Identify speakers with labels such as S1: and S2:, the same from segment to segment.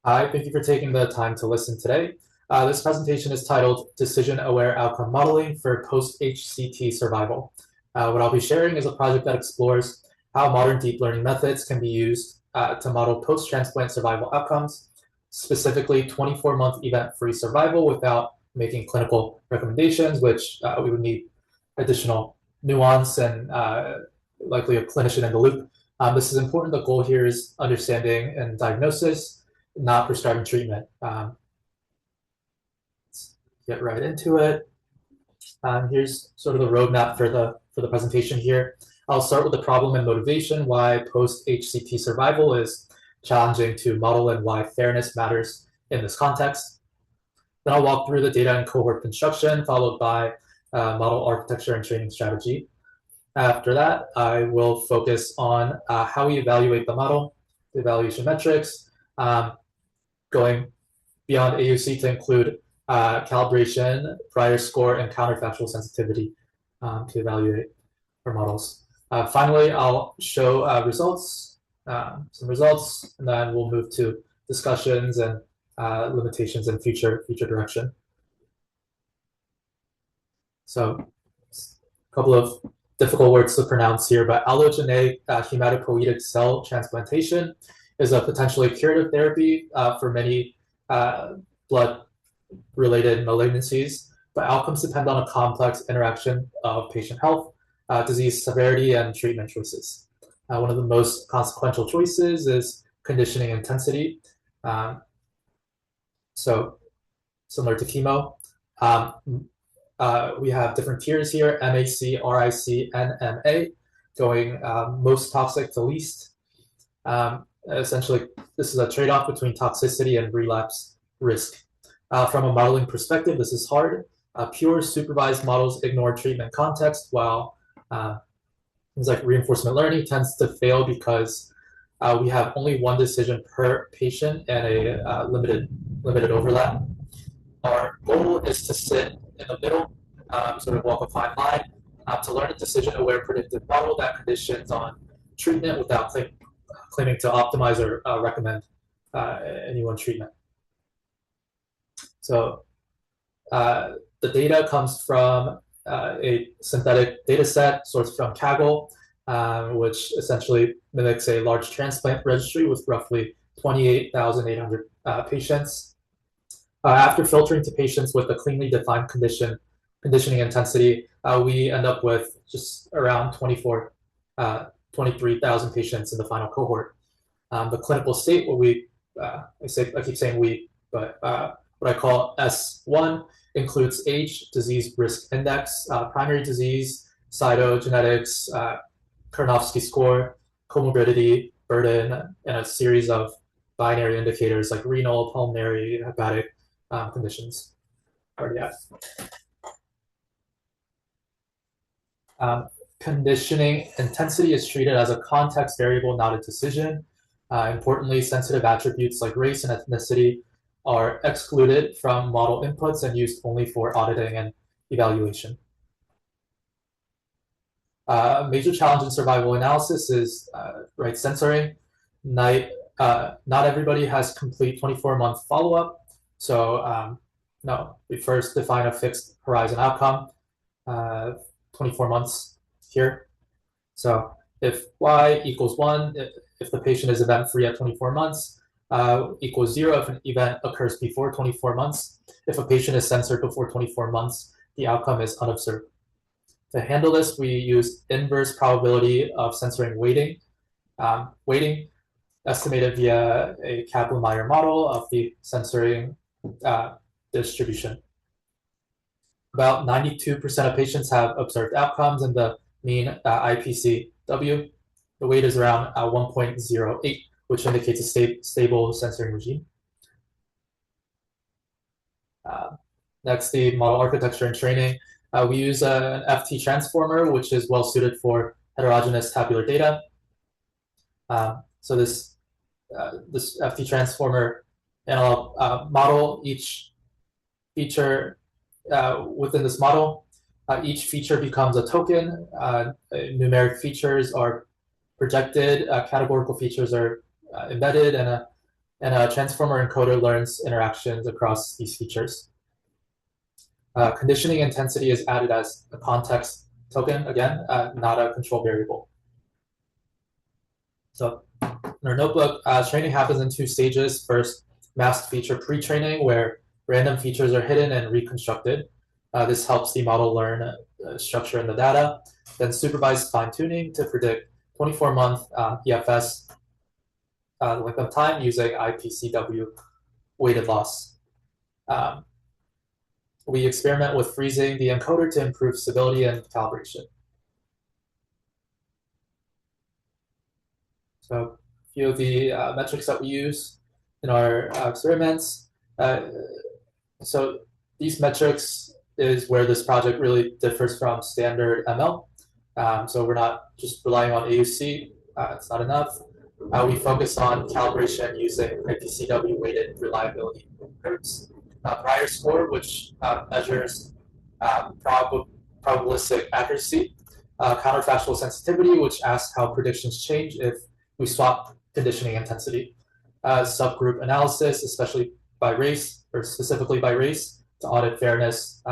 S1: Hi, thank you for taking the time to listen today. This presentation is titled Decision-Aware Outcome Modeling for Post-HCT Survival. What I'll be sharing is a project that explores how modern deep learning methods can be used to model post-transplant survival outcomes, specifically 24-month event-free survival without making clinical recommendations, which we would need additional nuance and likely a clinician in the loop. This is important. The goal here is understanding and diagnosis, not prescribing treatment. Let's get right into it. Here's sort of the roadmap for the presentation here. I'll start with the problem and motivation, why post-HCT survival is challenging to model and why fairness matters in this context. Then I'll walk through the data and cohort construction, followed by model architecture and training strategy. After that, I will focus on how we evaluate the model, the evaluation metrics, going beyond AUC to include calibration, prior score, and counterfactual sensitivity to evaluate our models. Finally, I'll show some results, and then we'll move to discussions and limitations and future direction. So, a couple of difficult words to pronounce here, but allogeneic hematopoietic cell transplantation is a potentially curative therapy for many blood-related malignancies, but outcomes depend on a complex interaction of patient health, disease severity, and treatment choices. One of the most consequential choices is conditioning intensity. So similar to chemo, we have different tiers here: MAC, RIC, and MA, going most toxic to least. Essentially, this is a trade-off between toxicity and relapse risk. From a modeling perspective, this is hard. Pure supervised models ignore treatment context, while things like reinforcement learning tends to fail because we have only one decision per patient and a limited overlap. Our goal is to sit in the middle, sort of walk a fine line, to learn a decision-aware predictive model that conditions on treatment without claiming to optimize or recommend any one treatment. So the data comes from a synthetic data set sourced from Kaggle, which essentially mimics a large transplant registry with roughly 28,800 patients. After filtering to patients with a cleanly defined conditioning intensity, we end up with just around 23,000 patients in the final cohort. The clinical state, I keep saying we, but what I call S1 includes age, disease risk index, primary disease, cytogenetics, Karnofsky score, comorbidity, burden, and a series of binary indicators like renal, pulmonary, hepatic conditions. Cardiac. Conditioning intensity is treated as a context variable, not a decision. Importantly, sensitive attributes like race and ethnicity are excluded from model inputs and used only for auditing and evaluation. A major challenge in survival analysis is right censoring. Not everybody has complete 24-month follow-up. So no, we first define a fixed horizon outcome, 24 months here. So if y equals 1, if the patient is event-free at 24 months, equals 0 if an event occurs before 24 months. If a patient is censored before 24 months, the outcome is unobserved. To handle this, we use inverse probability of censoring weighting. Weighting estimated via a Kaplan-Meier model of the censoring distribution. About 92% of patients have observed outcomes, and the mean IPCW, the weight is around 1.08, which indicates a stable censoring regime. Next, the model architecture and training. We use an FT transformer, which is well suited for heterogeneous tabular data. So this FT transformer analog model each feature within this model. Each feature becomes a token. Numeric features are projected. Categorical features are embedded, and And a transformer encoder learns interactions across these features. Conditioning intensity is added as a context token, again, not a control variable. So in our notebook, training happens in two stages. First, masked feature pre-training, where random features are hidden and reconstructed. This helps the model learn structure in the data. Then supervised fine-tuning to predict 24-month EFS length of time using IPCW weighted loss. We experiment with freezing the encoder to improve stability and calibration. So a few of the metrics that we use in our experiments. So these metrics is where this project really differs from standard ML. So we're not just relying on AUC, it's not enough. We focus on calibration using IPCW weighted reliability curves. Prior score, which measures probabilistic accuracy. Counterfactual sensitivity, which asks how predictions change if we swap conditioning intensity. Subgroup analysis, especially by race, or specifically by race, to audit fairness,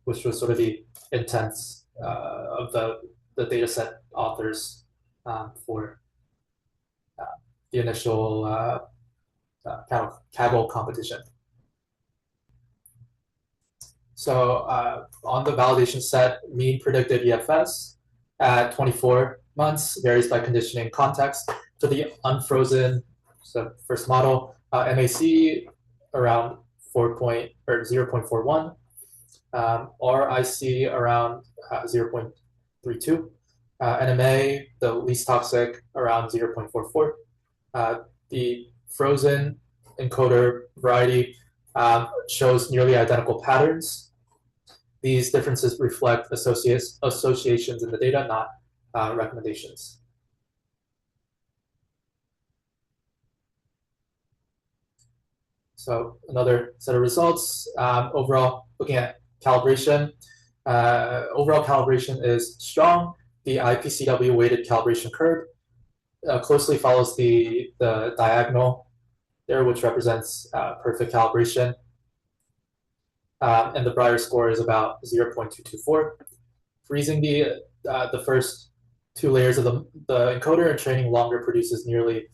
S1: which was sort of the intent of the dataset authors for the initial Kaggle competition. So on the validation set, mean predicted EFS at 24 months varies by conditioning context. For the unfrozen, so first model, MAC around 0.41, RIC around 0.32, NMA, the least toxic, around 0.44. The frozen encoder variety shows nearly identical patterns. These differences reflect associations in the data, not recommendations. So another set of results. Overall, looking at calibration, overall calibration is strong. The IPCW weighted calibration curve closely follows the diagonal there, which represents perfect calibration. And the Breyer score is about 0.224. Freezing the first two layers of the encoder and training longer produces nearly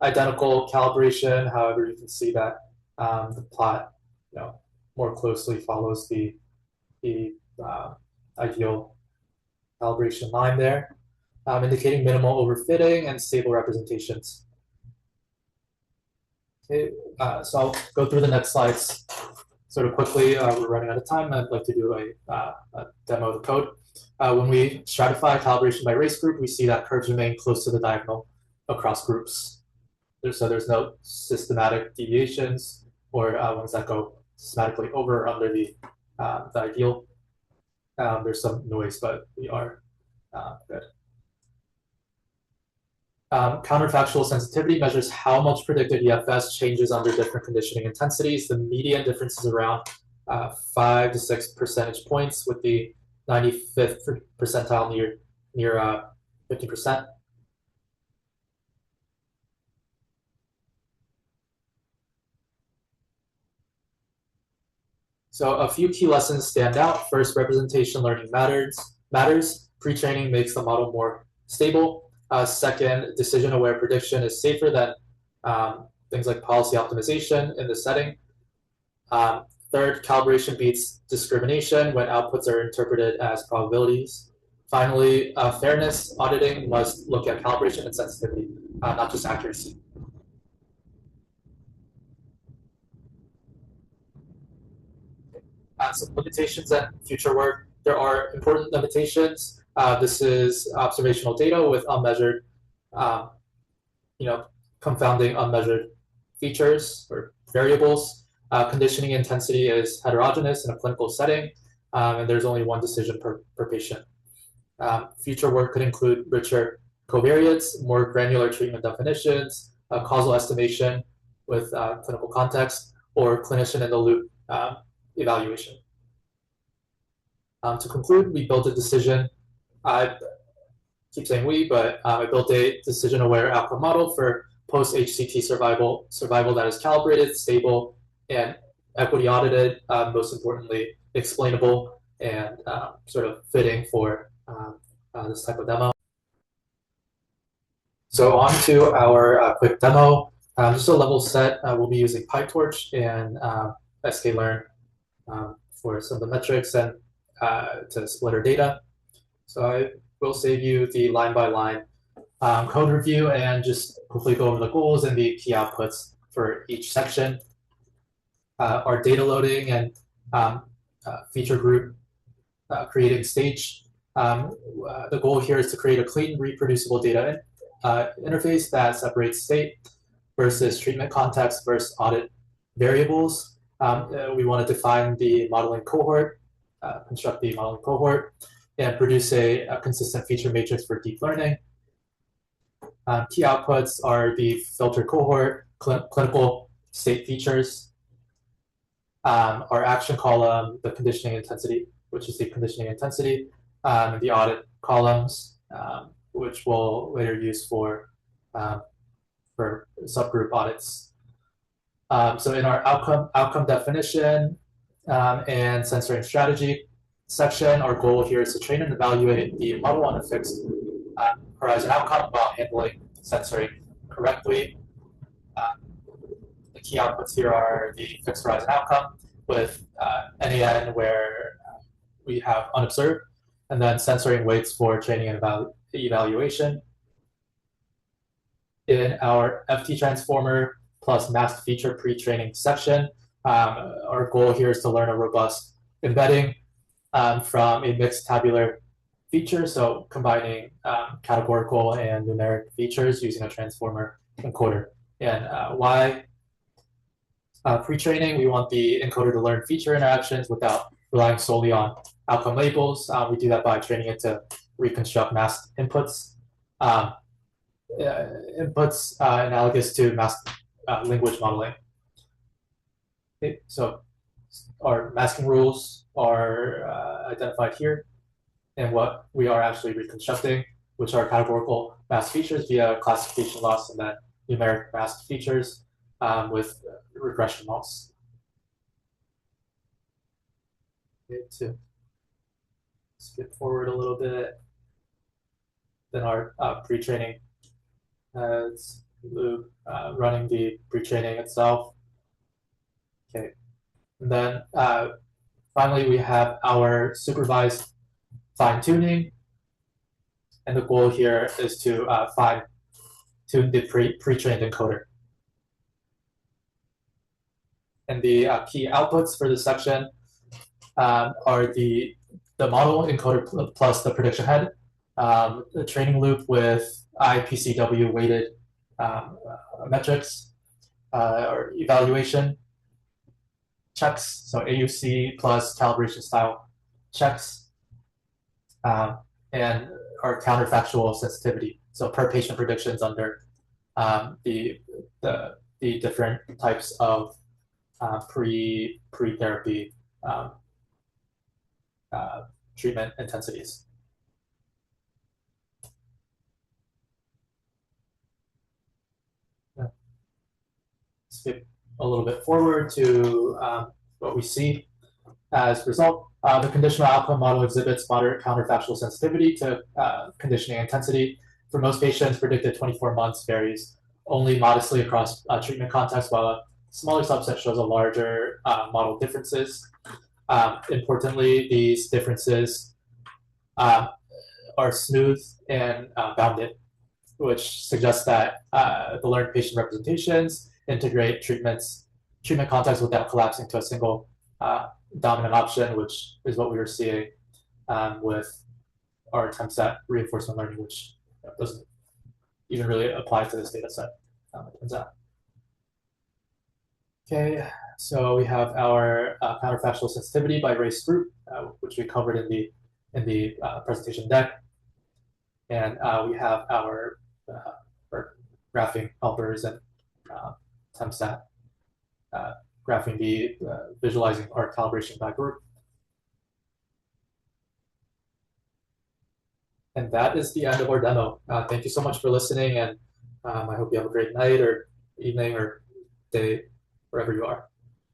S1: identical calibration. However, you can see that the plot, more closely follows the ideal calibration line there, indicating minimal overfitting and stable representations. Okay, so I'll go through the next slides sort of quickly. We're running out of time. I'd like to do a demo of the code. When we stratify calibration by race group, we see that curves remain close to the diagonal across groups. So there's no systematic deviations or ones that go systematically over or under the ideal. There's some noise, but we are good. Counterfactual sensitivity measures how much predicted EFS changes under different conditioning intensities. The median difference is around 5 to 6 percentage points, with the 95th percentile near 50%. So a few key lessons stand out. First, representation learning matters. Pre-training makes the model more stable. Second, decision-aware prediction is safer than things like policy optimization in the setting. Third, calibration beats discrimination when outputs are interpreted as probabilities. Finally, fairness auditing must look at calibration and sensitivity, not just accuracy. Some limitations and future work. There are important limitations. This is observational data with unmeasured, confounding unmeasured features or variables. Conditioning intensity is heterogeneous in a clinical setting, and there's only one decision per patient. Future work could include richer covariates, more granular treatment definitions, causal estimation with clinical context, or clinician in the loop evaluation. To conclude, we built a decision. I keep saying we, but I built a decision-aware outcome model for post-HCT survival that is calibrated, stable, and equity audited, most importantly, explainable and sort of fitting for this type of demo. So on to our quick demo. Just a level set, we'll be using PyTorch and sklearn for some of the metrics and to split our data. So I will save you the line-by-line code review and just quickly go over the goals and the key outputs for each section. Our data loading and feature group creating stage. The goal here is to create a clean, reproducible data interface that separates state versus treatment context versus audit variables. We want to define the modeling cohort, construct the modeling cohort, and produce a consistent feature matrix for deep learning. Key outputs are the filter cohort, clinical state features, our action column, the conditioning intensity, which is the conditioning intensity, the audit columns, which we'll later use for subgroup audits. So in our outcome definition and censoring strategy section, our goal here is to train and evaluate the model on a fixed horizon outcome while handling censoring correctly. The key outputs here are the fixed horizon outcome with NAN where we have unobserved, and then censoring weights for training and evaluation. In our FT transformer plus masked feature pre-training section, our goal here is to learn a robust embedding from a mixed tabular feature, so combining categorical and numeric features using a transformer encoder. And why pre-training? We want the encoder to learn feature interactions without relying solely on outcome labels. We do that by training it to reconstruct masked inputs. Inputs analogous to masked language modeling. Okay, so our masking rules are identified here, and what we are actually reconstructing, which are categorical masked features via classification loss, and then numeric masked features with regression loss. Okay, to skip forward a little bit, then our pre-training loop running the pre-training itself. Okay, and then finally we have our supervised fine-tuning, and the goal here is to fine-tune the pre-trained encoder. And the key outputs for this section are the model encoder plus the prediction head, the training loop with IPCW weighted metrics or evaluation checks, so AUC plus calibration style checks, and our counterfactual sensitivity, so per patient predictions under the different types of pre-therapy treatment intensities. Skip a little bit forward to what we see as a result. The conditional outcome model exhibits moderate counterfactual sensitivity to conditioning intensity. For most patients, predicted 24 months varies only modestly across treatment contexts, while a smaller subset shows a larger model differences. Importantly, these differences are smooth and bounded, which suggests that the learned patient representations integrate treatment context without collapsing to a single dominant option, which is what we were seeing with our attempts at reinforcement learning, which doesn't even really apply to this data set, it turns out. Okay, so we have our counterfactual sensitivity by race group, which we covered in the presentation deck, and we have our graphing helpers and attempts at graphing the visualizing our calibration by group. And that is the end of our demo. Thank you so much for listening, and I hope you have a great night or evening or day, wherever you are.